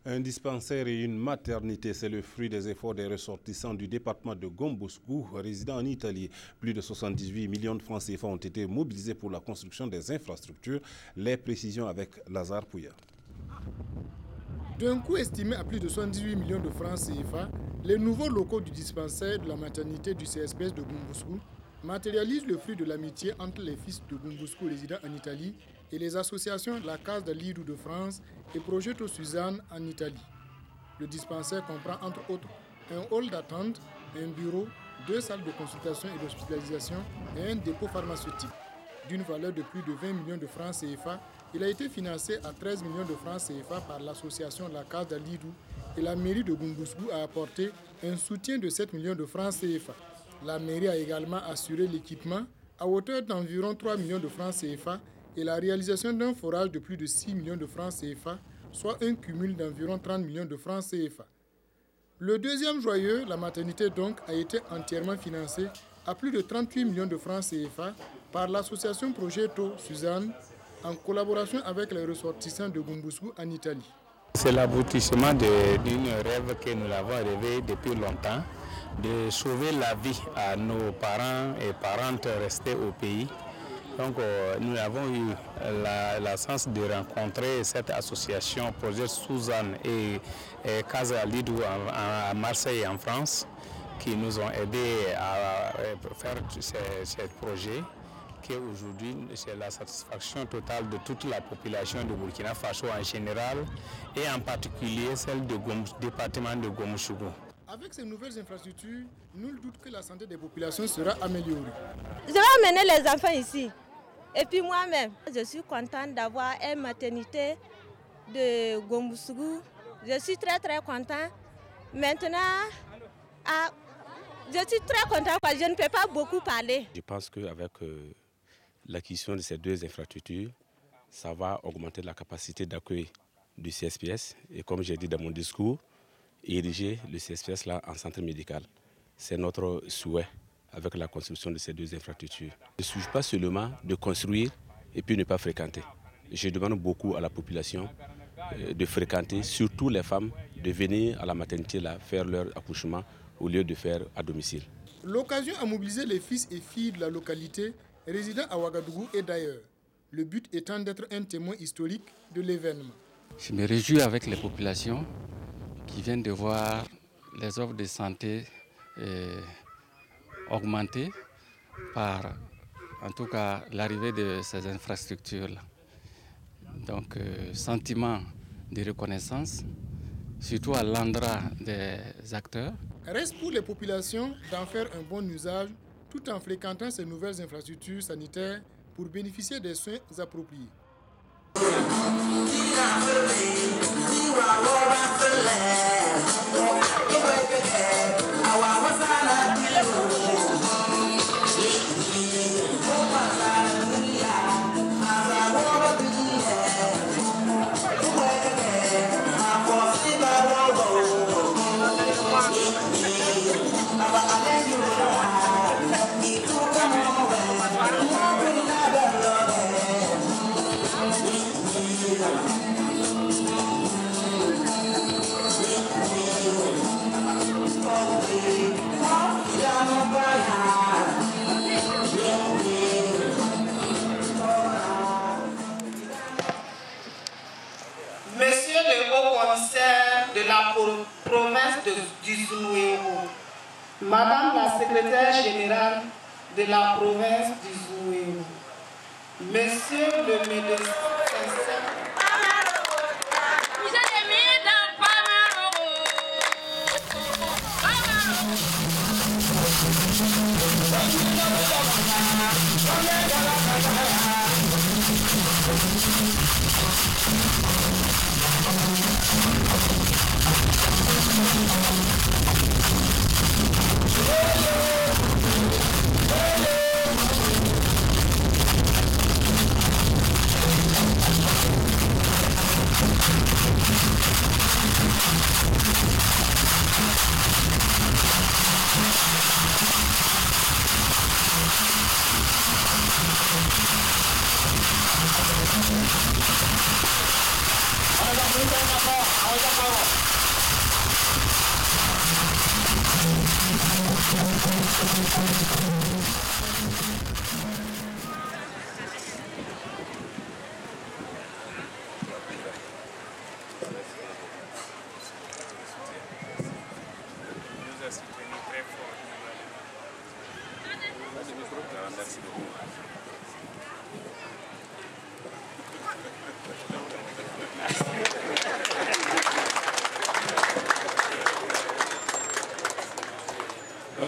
Un dispensaire et une maternité, c'est le fruit des efforts des ressortissants du département de Gombuscou, résidant en Italie. Plus de 78 millions de francs CFA ont été mobilisés pour la construction des infrastructures. Les précisions avec Lazare Pouya. D'un coût estimé à plus de 78 millions de francs CFA, les nouveaux locaux du dispensaire de la maternité du CSPS de Gombuscou matérialisent le fruit de l'amitié entre les fils de Gombuscou résidant en Italie et les associations La Case de l'Idou de France et Progetto Suzanne en Italie. Le dispensaire comprend entre autres un hall d'attente, un bureau, 2 salles de consultation et d'hospitalisation et un dépôt pharmaceutique. D'une valeur de plus de 20 millions de francs CFA, il a été financé à 13 millions de francs CFA par l'association La Case de l'Idou et la mairie de Gombuscou a apporté un soutien de 7 millions de francs CFA. La mairie a également assuré l'équipement à hauteur d'environ 3 millions de francs CFA et la réalisation d'un forage de plus de 6 millions de francs CFA, soit un cumul d'environ 30 millions de francs CFA. Le deuxième joyeux, la maternité donc, a été entièrement financé à plus de 38 millions de francs CFA par l'association Progetto Suzanne en collaboration avec les ressortissants de Gombuscou en Italie. C'est l'aboutissement d'une rêve que nous avons rêvé depuis longtemps, de sauver la vie à nos parents et parentes restés au pays. Donc nous avons eu la chance de rencontrer cette association Projet Suzanne et Casa Lidou à Marseille en France qui nous ont aidés à faire ce projet qui aujourd'hui c'est la satisfaction totale de toute la population de Burkina Faso en général et en particulier celle du département de Gomoussougou. Avec ces nouvelles infrastructures, nul doute que la santé des populations sera améliorée. Je vais amener les enfants ici. Et puis moi-même, je suis contente d'avoir une maternité de Gombuscou. Je suis très content. Maintenant, je suis très content parce que je ne peux pas beaucoup parler. Je pense qu'avec l'acquisition de ces 2 infrastructures, ça va augmenter la capacité d'accueil du CSPS. Et comme j'ai dit dans mon discours, ériger le CSPS là en centre médical. C'est notre souhait avec la construction de ces 2 infrastructures. Il ne suffit pas seulement de construire et puis ne pas fréquenter. Je demande beaucoup à la population de fréquenter, surtout les femmes, de venir à la maternité là, faire leur accouchement au lieu de faire à domicile. L'occasion a mobilisé les fils et filles de la localité résidant à Ouagadougou et d'ailleurs. Le but étant d'être un témoin historique de l'événement. Je me réjouis avec les populations qui viennent de voir les offres de santé augmenter par, en tout cas, l'arrivée de ces infrastructures-là. Donc, sentiment de reconnaissance, surtout à l'endroit des acteurs. Reste pour les populations d'en faire un bon usage tout en fréquentant ces nouvelles infrastructures sanitaires pour bénéficier des soins appropriés. Monsieur le haut-commissaire de la province du Zouéo, Madame la secrétaire générale de la province du Zouéo, Monsieur le médecin.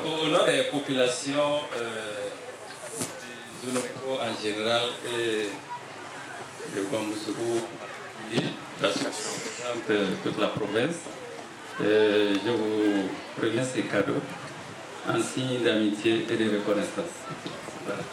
Au nom des populations du Zonoko en général et de Gombousougou, l'association de toute la province, je vous remets ces cadeaux en signe d'amitié et de reconnaissance. Voilà.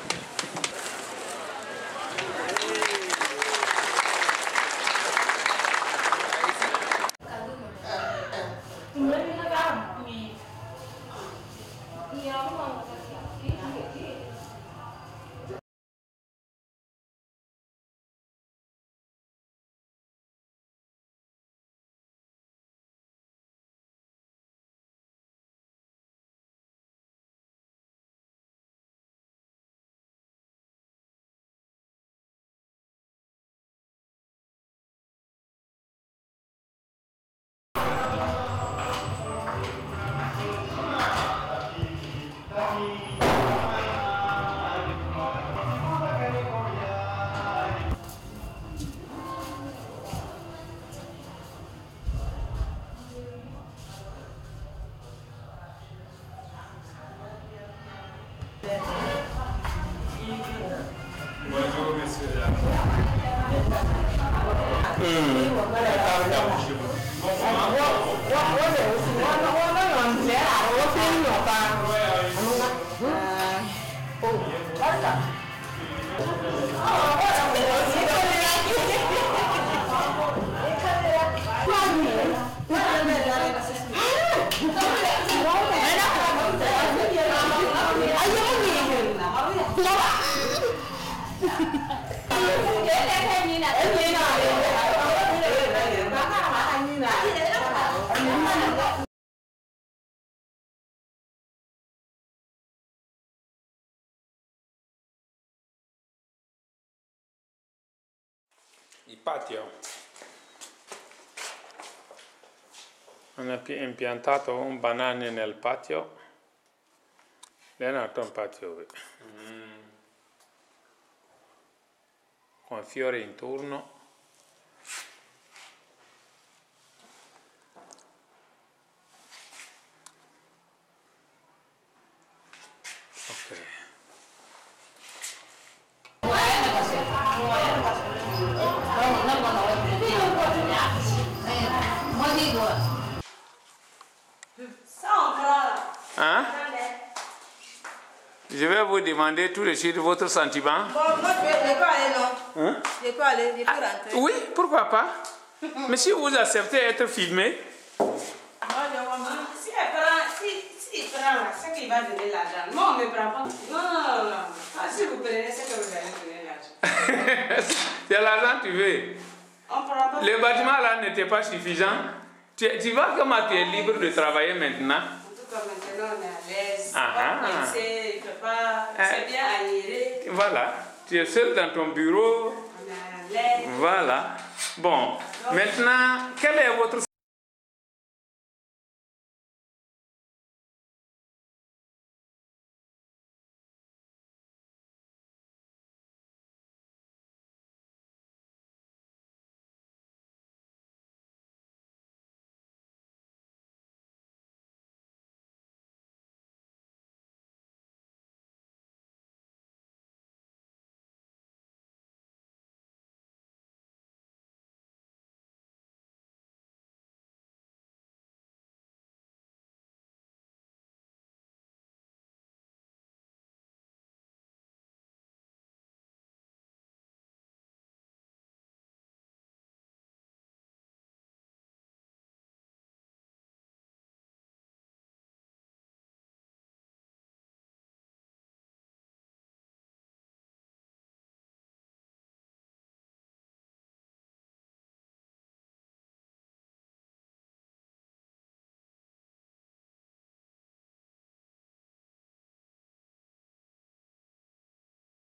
Bonjour, monsieur. Il patio. Hanno impiantato un banane nel patio. È nato un patio con fiori intorno. Ok. Hein? Je vais vous demander tout de suite votre sentiment. Bon, moi, je peux aller, non? Hein? Je peux aller, je peux rentrer. Oui, pourquoi pas? Mais si vous acceptez d'être filmé. Moi, je vois, si il prend là, c'est qu'il va donner l'argent. Moi, on ne me prend pas. Non. Ah, si vous prenez, c'est que vous allez donner l'argent. C'est l'argent que tu veux. On prend pas. Le bâtiment là n'était pas suffisant. Tu vois comment tu es libre de travailler maintenant? En tout cas, maintenant, on est à l'aise. Ah, il peut pas. C'est bien aéré. Voilà. Tu es seul dans ton bureau. On est à l'aise. Voilà. Bon, maintenant, quel est votre